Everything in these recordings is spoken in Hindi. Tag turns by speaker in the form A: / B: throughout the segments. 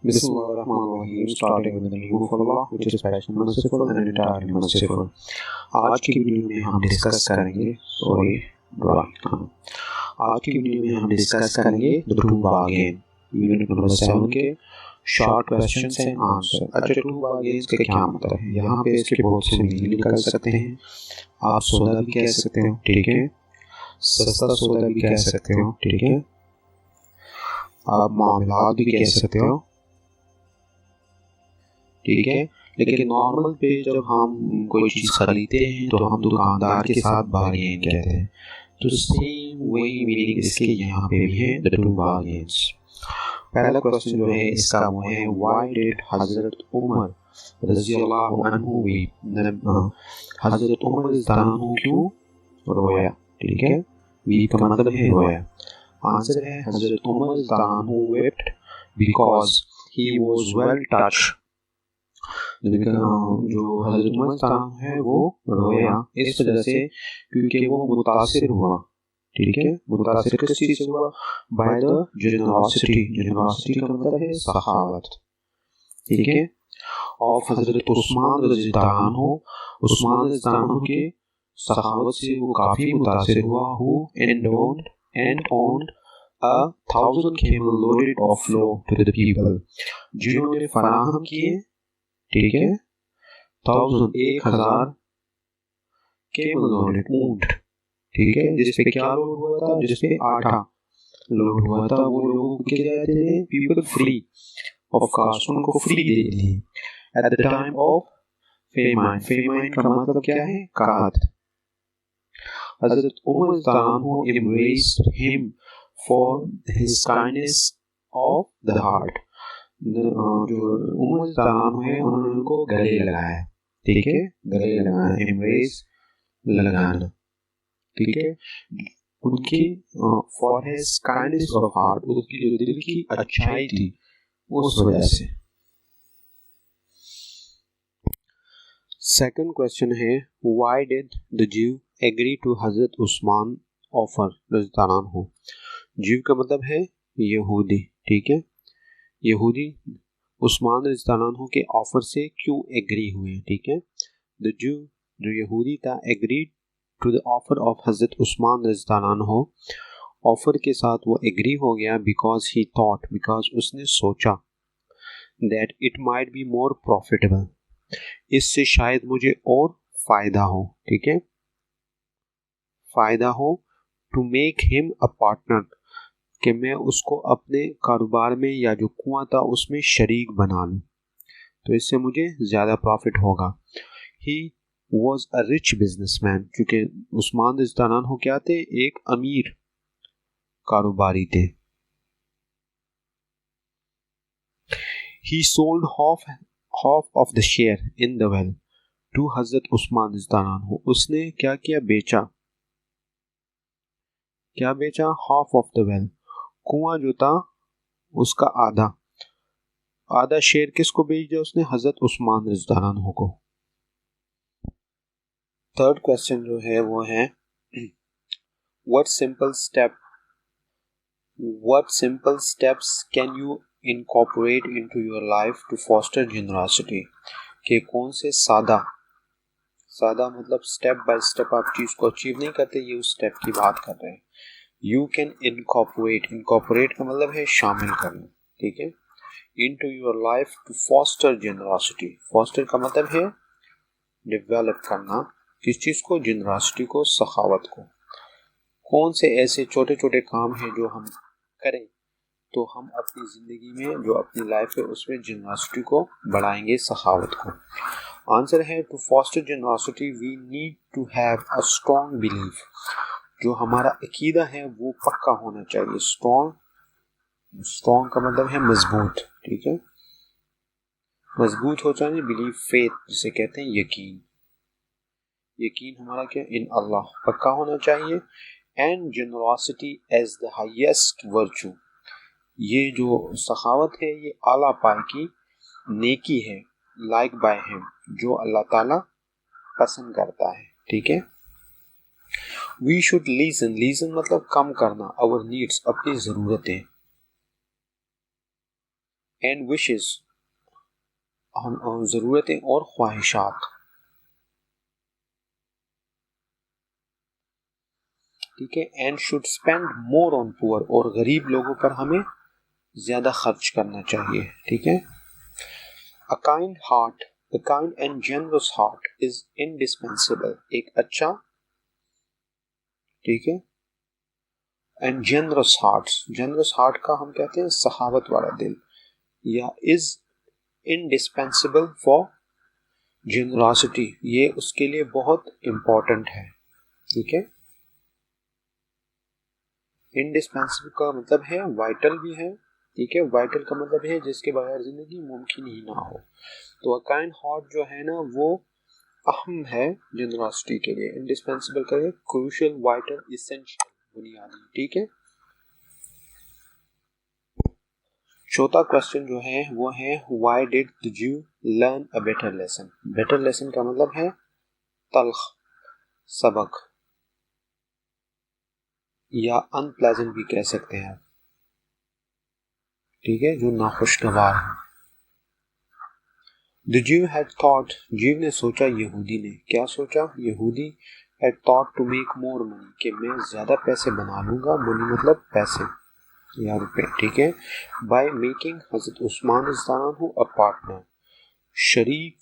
A: Bismillahirrahmanirrahim, starting with the name of Allah, which is passion merciful and entirely merciful. आज की वीडियो में हम डिस्कस करेंगे the two bargain unit number 7 के शॉर्ट क्वेश्चंस एंड आंसर। अच्छा, टू बार्गेन्स का क्या मतलब है? यहाँ पे इसके बहुत से मीनिंग निकल सकते हैं। आप सौदा भी कह सकते हो, ठीक है, सस्ता सौदा भी कह सकते हो, ठीक है, आप मामलात भी कह सकते हो, ठीक है। लेकिन नॉर्मल पे जब हम कोई चीज़ खरीदते हैं तो हम दुकानदार के साथ बार्गेन कहते हैं। तो सेम वही मीनिंग इसके यहाँ पे भी है, द टू बार्गेन्स। पहला क्वेश्चन जो है इसका वो है, व्हाई डिड हजरत उमर रज़ियल्लाहु अन्हु वीप? हजरत उमर रज़ियल्लाहु क्यों रोया? ठीक है, वीप का मतलब है रोया। आंसर है हजरत उमर रज़ियल्लाहु wept because he was well touched। जो हजरत उमर है वो रोया इस वजह से क्योंकि वो मुतासिर हुआ, ठीक है। मुतासिर किस चीज से हुआ? By the generosity. जेनरॉसिटी का मतलब है सखावत, ठीक है। ऑफ हजरत उस्मान रज़ियल्लाहु अन्हु, उस्मान रज़ियल्लाहु अन्हु के सखावत से वो काफी मुतासिर हुआ। Who and owned 1,000 camel loaded of flour to the people, जिन्होंने फराहम किए, ठीक है, 1,000 camel loaded ऊंट, ठीक है, जिसपे क्या लोड हुआ था? जिसपे आटा लोड हुआ था। वो लोगों को क्या देते थे? पीपल फ्री ऑफ कास्ट, उनको free they the. At the time of famine, famine का मतलब क्या है? काहत। हजरत उमर रज़ियल्लाहु अन्हु embraced him for his kindness of the heart। जो उमर रज़ियल्लाहु है उन्होंने उनको गले लगाया, ठीक है, गले लगाना, एम्ब्रेस लगाना, ठीक है, उनकी for his kindness of heart, उसकी जो दिल की अच्छाई थी उस वजह से। सेकंड क्वेश्चन है, व्हाई डिड द ज्यू agree to Hazrat Usman offer रज़ियल्लाहु अन्हु? ज्यू का मतलब है यहूदी, ठीक है। यहूदी उस्मान रज़ियल्लाहु अन्हु के ऑफर से क्यों एग्री हुए, ठीक है। द ज्यू, जो यहूदी था, agree to the offer of Hazrat Usman रज़ियल्लाहु अन्हु, ऑफर के साथ वो एग्री हो गया बिकॉज ही थॉट, बिकॉज उसने सोचा, that it might be more profitable, इससे शायद मुझे और फायदा हो, ठीक है, फायदा हो, to make him a partner, कि मैं उसको अपने कारोबार में या जो कुआं था उसमें शरीक बना लूं, तो इससे मुझे ज़्यादा प्रॉफिट होगा। He was a rich businessman, क्योंकि उस्मान रज़ियल्लाहु अन्हु क्या थे? एक अमीर कारोबारी थे। He sold half of the share in the well to Hazrat Usman रज़ियल्लाहु अन्हु, उसने क्या किया? बेचा। क्या बेचा? हाफ ऑफ द वेल, कुआं जो था उसका आधा शेयर किसको बेच दिया उसने? हजरत उस्मान रज़ियल्लाहु अन्हु को। थर्ड क्वेश्चन जो है वो है, what simple steps can you incorporate into your life to foster generosity? कि कौन से सादा मतलब स्टेप बाय स्टेप आप चीज को अचीव नहीं करते, ये उस स्टेप की बात कर रहे हैं। यू कैन इनकॉर्पोरेट का मतलब है शामिल करना, ठीक है, into your life to foster generosity। foster का मतलब है डेवलप करना, किस चीज़ को? generosity को, सखावत को। कौन से ऐसे छोटे छोटे काम हैं जो हम करें तो हम अपनी ज़िंदगी में, जो अपनी लाइफ है उसमें generosity को बढ़ाएंगे, सखावत को? आंसर है, to foster generosity we need to have a strong belief, जो हमारा अकीदा है वो पक्का होना चाहिए। स्ट्रॉन्ग का मतलब है मजबूत, ठीक है, मजबूत हो चाहिए। बिलीव, फेथ जिसे कहते हैं यकीन हमारा क्या? इन अल्लाह, पक्का होना चाहिए। And generosity as the highest virtue, ये जो सखावत है ये आला पाए की नेकी है, लाइक बाय हिम, जो अल्लाह ताला पसंद करता है, ठीक है। वी शुड लीजन मतलब कम करना, अवर नीड्स, अपनी ज़रूरतें। एंड विशेस, ज़रूरतें और ख्वाहिशात, ठीक है। And should spend more on poor, और गरीब लोगों पर हमें ज़्यादा खर्च करना चाहिए, ठीक है। A kind heart, the kind and generous heart is indispensable, एक अच्छा, ठीक है, एंड जनरस हार्ट का हम कहते हैं सखावत वाला दिल, या इज इंडिस्पेंसिबल फॉर जनरॉसिटी, ये उसके लिए बहुत इंपॉर्टेंट है, ठीक है। इंडिस्पेंसिबल का मतलब है वाइटल भी है, ठीक है। वाइटल का मतलब है जिसके बगैर जिंदगी मुमकिन ही ना हो। तो अ काइंड हार्ट जो है ना वो अहम है जनरॉसिटी के लिए। इंडिस्पेंसिबल का है क्रूशियल, वाइटल, इसेंशियल, बुनियादी, ठीक है। चौथा क्वेश्चन जो है वो है व्हाई डिड द ज्यू learn a better lesson. Better lesson का मतलब है तल्ख, सबक, या अनप्लेजेंट भी कह सकते हैं, ठीक है, जो नाखुशगवार है। द ज्यू हैड थॉट, ज्यू ने सोचा, यहूदी ने क्या सोचा, यहूदी had thought to make more money, कि मैं ज्यादा पैसे बना लूंगा, मनी मतलब पैसे या रुपए, ठीक है। बाय मेकिंग हजरत उस्मान रज़ियल्लाहु अ पार्टनर, शरीक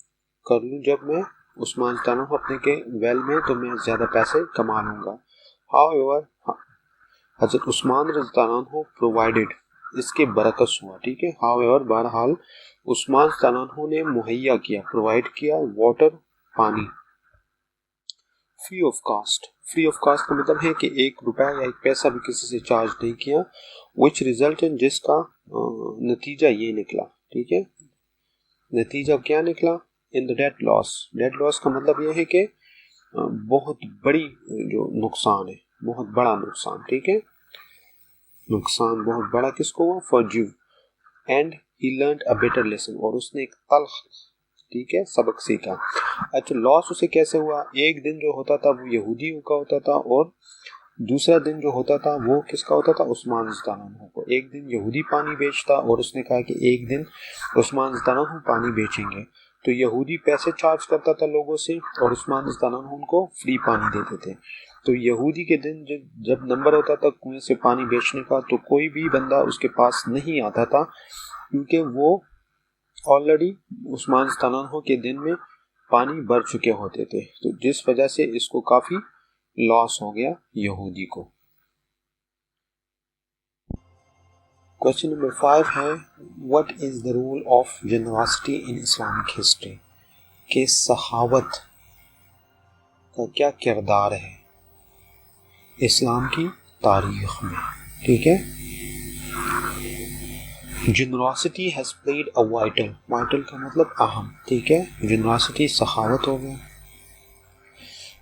A: कर लूं जब मैं उस्मान रज़ियल्लाहु अपने के वेल में, तो मैं ज्यादा पैसे कमा लूंगा। हाउएवर, हजरत उस्मान रज़ियल्लाहु प्रोवाइडेड, इसके बरकस हुआ, ठीक है। हाउएवर, बहरहाल, उस्मान रज़ियल्लाहु ने मुहैया किया, प्रोवाइड किया, वाटर, पानी, free of cost. Free of cost का मतलब है कि एक रुपया या एक पैसा भी किसी से चार्ज नहीं किया, विच रिजल्ट इन, जिसका नतीजा ये निकला, ठीक है। नतीजा क्या निकला, in the debt loss. Debt loss का मतलब ये है कि बहुत बड़ी जो नुकसान है, बहुत बड़ा नुकसान, ठीक है। नुकसान बहुत बड़ा किसको हुआ, फॉर ज्यू। And he learned a better lesson, और उसने एक तल्ख, ठीक है, सबक सीखा। अच्छा, लॉस उसे कैसे हुआ, एक दिन जो होता था वो यहूदी का होता था, और दूसरा दिन जो होता था वो किसका होता था, उस्मान रज़ियल्लाहु को। एक दिन यहूदी पानी बेचता, और उसने कहा कि एक दिन उस्मान रज़ियल्लाहु पानी बेचेंगे, तो यहूदी पैसे चार्ज करता था लोगों से, और उस्मान रज़ियल्लाहु उनको फ्री पानी देते थे। तो यहूदी के दिन जब नंबर होता था कुएं से पानी बेचने का, तो कोई भी बंदा उसके पास नहीं आता था, क्योंकि वो ऑलरेडी उस्मान रज़ियल्लाहु के दिन में पानी भर चुके होते थे। तो जिस वजह से इसको काफी लॉस हो गया यहूदी को। क्वेश्चन नंबर 5 है what is the role of generosity in Islamic history, के सखावत का क्या किरदार है इस्लाम की तारीख में, ठीक है। Generosity has played a vital, vital का मतलब अहम, ठीक है। जनरॉसिटी सखावत हो गया,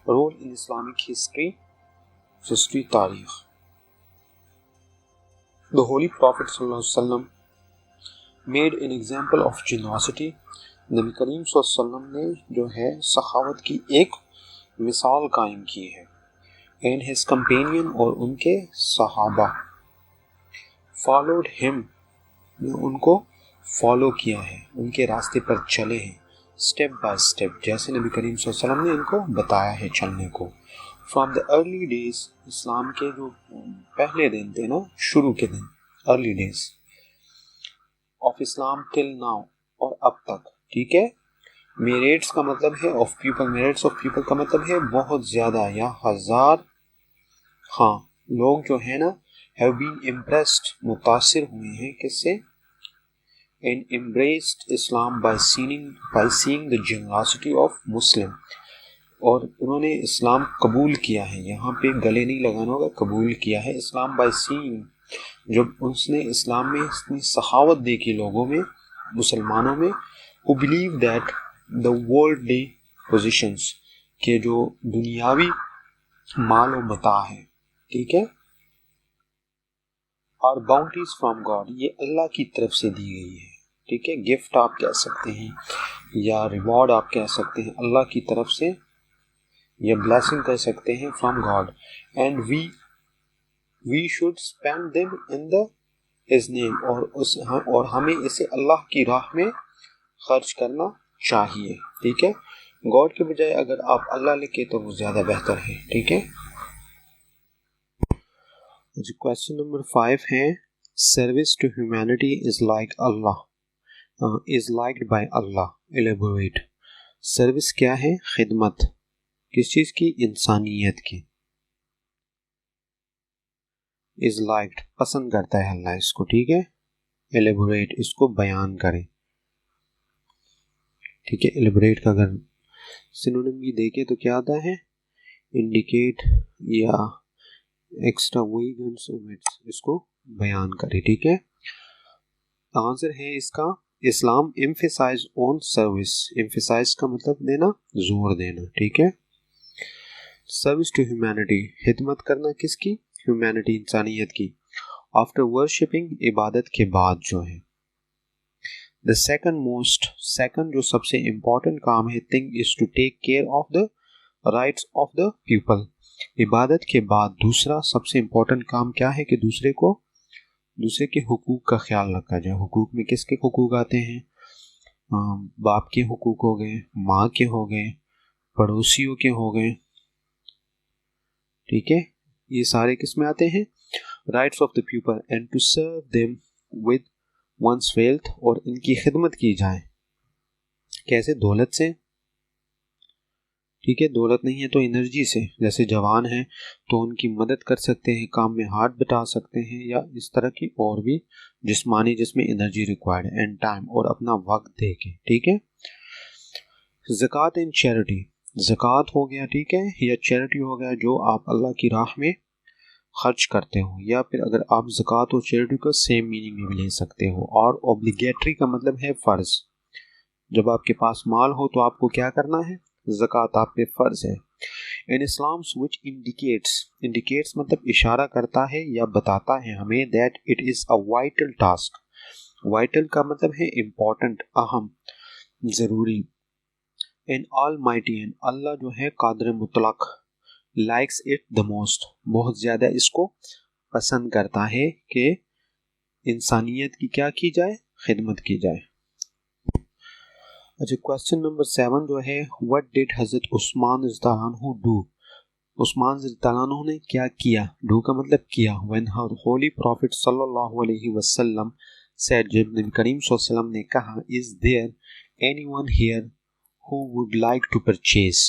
A: role in Islamic history, history तारीख। द होली प्रॉफिट सल्लल्लाहु अलैहि वसल्लम made an example of generosity, नबी करीम सल्लल्लाहु अलैहि वसल्लम ने जो है सखावत की एक मिसाल कायम की है। एंड हिज कंपेनियन, और उनके सहाबा, फॉलोड हिम, ने उनको फॉलो किया है, उनके रास्ते पर चले हैं, स्टेप बाय स्टेप, जैसे नबी करीम सल्लल्लाहु अलैहि वसल्लम ने इनको बताया है चलने को। फ्रॉम द अर्ली डेज, इस्लाम के जो पहले दिन थे ना, शुरू के दिन, early days of Islam till now, और अब तक, ठीक है। मेरिट्स का मतलब है of people, merits of people का मतलब है बहुत ज्यादा या हजार, हाँ, लोग जो है ना, हैव बीन इम्प्रेस्ड, मुतासिर हुए हैं किससे, and embraced Islam by seeing the generosity of Muslim, और उन्होंने इस्लाम कबूल किया है, यहाँ पे गले नहीं लगाना होगा, कबूल किया है इस्लाम बाय सीइंग, जब उसने इस्लाम में इतनी सखावत देखी लोगों में, मुसलमानों में, who believe that the worldly possessions, के जो दुनियावी माल और मता है, ठीक है, और बाउंटीज फ्रॉम गॉड, ये अल्लाह की तरफ से दी गई है, ठीक है। गिफ्ट आप कह सकते हैं या रिवॉर्ड आप कह सकते हैं अल्लाह की तरफ से, या ब्लेसिंग कह सकते हैं from God. And we should spend them in the His name और हमें इसे अल्लाह की राह में खर्च करना चाहिए। ठीक है, गॉड के बजाय अगर आप अल्लाह लिखे तो वो ज़्यादा बेहतर है। ठीक है, क्वेश्चन नंबर 5 है, service to humanity is like Allah is liked by Allah, elaborate. Service क्या है? खिदमत किस चीज़ की? इंसानियत की। इज लाइक्ड पसंद करता है अल्लाह इसको। ठीक है, एलेबोरेट इसको बयान करें। ठीक है, एलेबोरेट का अगर सिनोनिम भी देखे तो क्या आता है? इंडिकेट या एक्स्ट्रा वेगन्स ओमिट्स, इसको बयान करें। ठीक है, आंसर है इसका इस्लाम एम्फेसाइज ऑन सर्विस। एम्फेसाइज का मतलब देना, जोर देना। ठीक है, सर्विस टू ह्यूमैनिटी खिदमत करना किसकी? ह्यूमैनिटी इंसानियत की। आफ्टर वर्शिपिंग इबादत के बाद जो है। द सेकंड जो सबसे इंपॉर्टेंट काम है, thing is to take care of the rights of the people. इबादत के बाद दूसरा सबसे इंपॉर्टेंट काम क्या है कि दूसरे के हुकूक का ख्याल रखा जाए। हुकूक में किसके हुकूक आते हैं? बाप के हुकूक हो गए, माँ के हो गए, पड़ोसियों के हो गए। ठीक है, ये सारे किस में आते हैं? Rights of the people and to serve them with one's wealth, और इनकी खिदमत की जाए। कैसे? दौलत से। ठीक है, दौलत नहीं है तो एनर्जी से। जैसे जवान हैं तो उनकी मदद कर सकते हैं, काम में हाथ बटा सकते हैं, या इस तरह की और भी जिस्मानी जिसमें एनर्जी रिक्वायर्ड है, एंड टाइम, और अपना वक्त दे के। ठीक है, ज़कात एंड चैरिटी। ज़कात हो गया, ठीक है, या चैरिटी हो गया जो आप अल्लाह की राह में खर्च करते हो, या फिर अगर आप ज़कात और चैरिटी को सेम मीनिंग में भी ले सकते हो। और ऑब्लिगेटरी का मतलब है फ़र्ज। जब आपके पास माल हो तो आपको क्या करना है? ज़कात आप पे फ़र्ज है। इन इस्लाम विच इंडिकेट्स मतलब इशारा करता है या बताता है हमें, that it is a vital task. Vital का मतलब है इम्पॉर्टेंट, अहम, ज़रूरी। इन ऑल माइटी, एंड अल्लाह जो है कादिर मुतलक, लाइक्स इट द मोस्ट, बहुत ज़्यादा इसको पसंद करता है कि इंसानियत की क्या की जाए? खिदमत की जाए। अच्छा, क्वेश्चन नंबर 7 जो है, व्हाट डिड हज़रत उस्मान रज़ियल्लाहु डू? उस्मान रज़ियल्लाहु ने क्या किया? डू का मतलब किया। व्हेन होली प्रॉफिट सल्लल्लाहु अलैहि वसल्लम सेड, जब नबी करीम सल्लल्लाहु अलैहि वसल्लम ने कहा, is there anyone here who would like to purchase?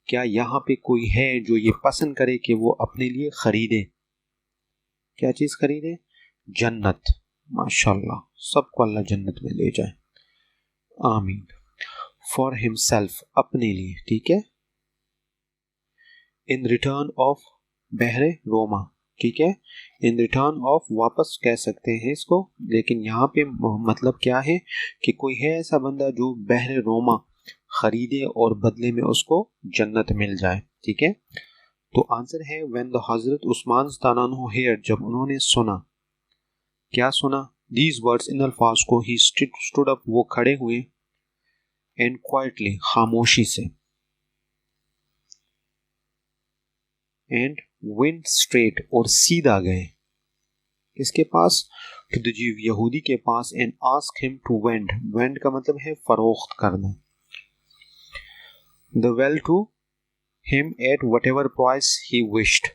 A: क्या यहाँ पे कोई है जो ये पसंद करे कि वो अपने लिए खरीदे? क्या चीज़ खरीदे? जन्नत। माशाल्लाह, सबको अल्लाह जन्नत में ले जाए, आमीन। फॉर हिमसेल्फ, अपने लिए। ठीक है, इन रिटर्न ऑफ बहरे रोमा। ठीक है, इन रिटर्न ऑफ वापस कह सकते हैं इसको, लेकिन यहाँ पे मतलब क्या है कि कोई है ऐसा बंदा जो बहरे रोमा खरीदे और बदले में उसको जन्नत मिल जाए। ठीक है, तो आंसर है when the Hazrat Usman तानानु hair, जब उन्होंने सुना। क्या सुना? दीज वर्ड्स, इन अल्फाज को, ही स्टूड अप, वो खड़े हुए, एंड क्वाइटली, खामोशी से, एंड वेंट स्ट्रेट, और सीधा गए। किसके पास? टू द जीव, यहूदी के पास, and ask him to vend. Vend का मतलब है फरोख्त करना। The well to him at whatever price he wished,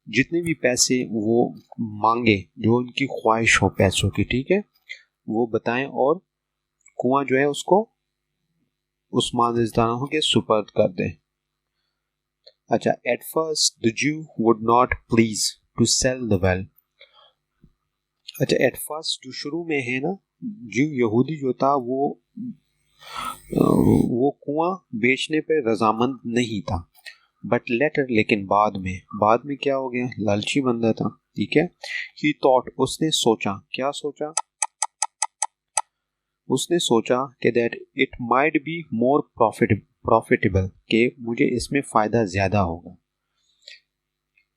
A: जितने भी पैसे वो मांगे, जो उनकी ख्वाहिश हो पैसों की। ठीक है, वो बताएं, और कुआं जो है उसको उस्मान रज़ियल्लाहु के सुपर्द कर दें। अच्छा, at first the Jew would not please to sell the well. अच्छा, एट फर्स्ट जो शुरू में है ना, ज्यू यहूदी जो था वो कुआं बेचने पे रजामंद नहीं था। बट लेटर, लेकिन बाद में क्या हो गया? लालची बंदा था। ठीक है, ही थॉट, उसने सोचा। क्या सोचा? उसने सोचा कि that it might be more profitable, कि मुझे इसमें फ़ायदा ज़्यादा होगा।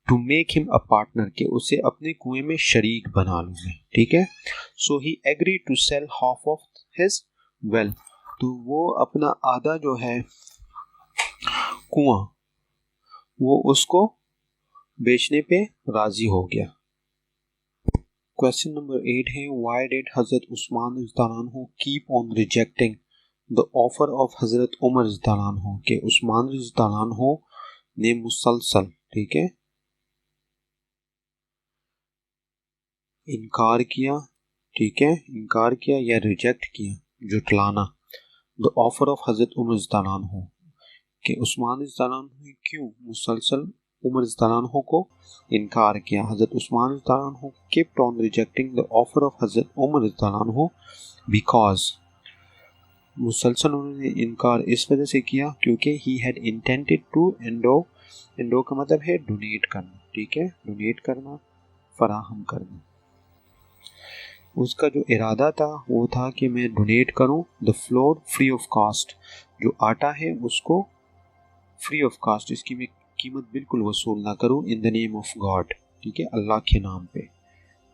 A: To make him a partner, के उसे अपने कुएं में शरीक बना लूँगा। ठीक है, so he agree to sell half of his well, तो वो अपना आधा जो है कुआं, वो उसको बेचने पे राजी हो गया। क्वेश्चन नंबर 8 है, व्हाई डिड हजरत उस्मान रज़ियल्लाहु keep on rejecting the offer of हजरत उमर रज़ियल्लाहु के उस्मान रज़ियल्लाहु ने मुसलसल, ठीक है, इनकार किया, ठीक है, इनकार किया या रिजेक्ट किया, जुटलाना, द ऑफर ऑफ हजरत उमर रज़ियल्लाहु के उस्मान रज़ियल्लाहु ने क्यों मुसलसल उमर रज़ियल्लाहु को इनकार किया। हजरत उस्मान रज़ियल्लाहु kept on rejecting the offer of हजरत उमर रज़ियल्लाहु because मुसलसल उन्होंने इनकार इस वजह से किया क्योंकि he had intended to endow का मतलब है डोनेट करना, ठीक है, डोनेट करना, फराहम करना। उसका जो इरादा था वो था कि मैं डोनेट करूं the flour free of cost, जो आटा है उसको फ्री ऑफ कास्ट, इसकी मैं कीमत बिल्कुल वसूल ना करूं, in the name of God, ठीक है, अल्लाह के नाम पे,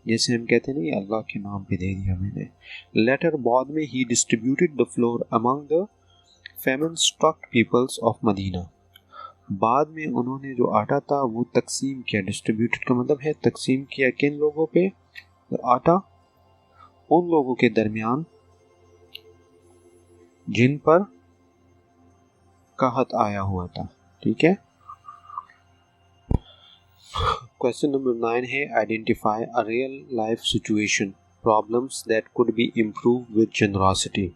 A: जैसे हम कहते हैं ना, अल्लाह के नाम पे दे दिया मैंने। लेटर बाद में he distributed the flour among the famine struck peoples of Medina, बाद में उन्होंने जो आटा था वो तकसीम किया, डिस्ट्रीब्यूटेड का मतलब है तकसीम किया, किन लोगों पे, आटा उन लोगों के दरमियान जिन पर कहत आया हुआ था, ठीक है। क्वेश्चन नंबर 9 है, identify a real life situation problems that could be improve with generosity,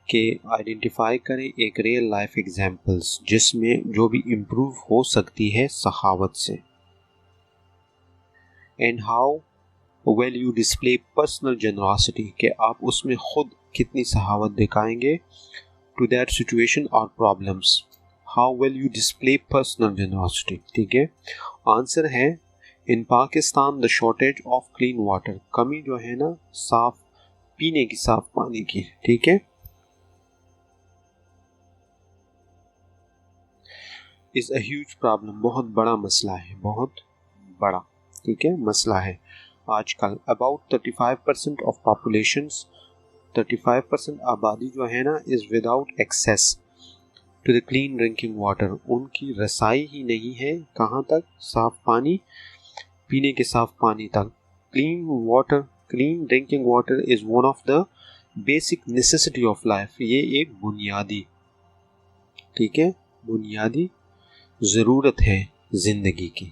A: के आइडेंटिफाई करें एक रियल लाइफ एग्जांपल्स जिसमें जो भी इम्प्रूव हो सकती है सखावत से। And how well you display personal generosity, के आप उसमें खुद कितनी सखावत दिखाएंगे टू दैट सिचुएशन और problems, how well you display personal generosity, ठीक है। आंसर है, in Pakistan the shortage of clean water, कमी जो है ना साफ पीने की, साफ पानी की, ठीक है, इज अ ह्यूज प्रॉब्लम, बहुत बड़ा मसला है, बहुत बड़ा, ठीक है, मसला है आजकल। अबाउट 35% ऑफ पॉपुलेशंस, 35% आबादी जो है ना is without access to the clean drinking water, उनकी रसाई ही नहीं है कहाँ तक, साफ पानी, पीने के साफ पानी तक। Clean water, clean drinking water is one of the basic necessity of life, ये एक बुनियादी, ठीक है, बुनियादी ज़रूरत है जिंदगी की,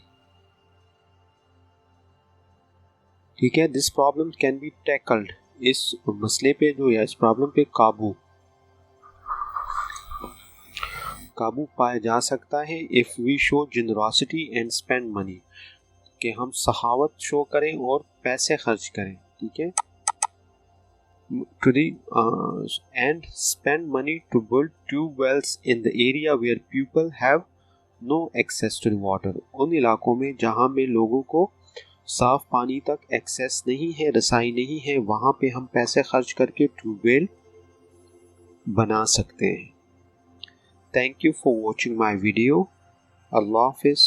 A: ठीक है। This problem can be tackled, इस मसले पे जो है, इस प्रॉब्लम पे काबू पाया जा सकता है if we show generosity and spend money, कि हम सखावत शो करें और पैसे खर्च करें, ठीक है, and spend money to build tubewells in the area where people have no access to the water, उन इलाकों में जहाँ में लोगों को साफ पानी तक एक्सेस नहीं है, रसाई नहीं है, वहाँ पे हम पैसे खर्च करके ट्यूबवेल बना सकते हैं। Thank you for watching my video. Allah Hafiz.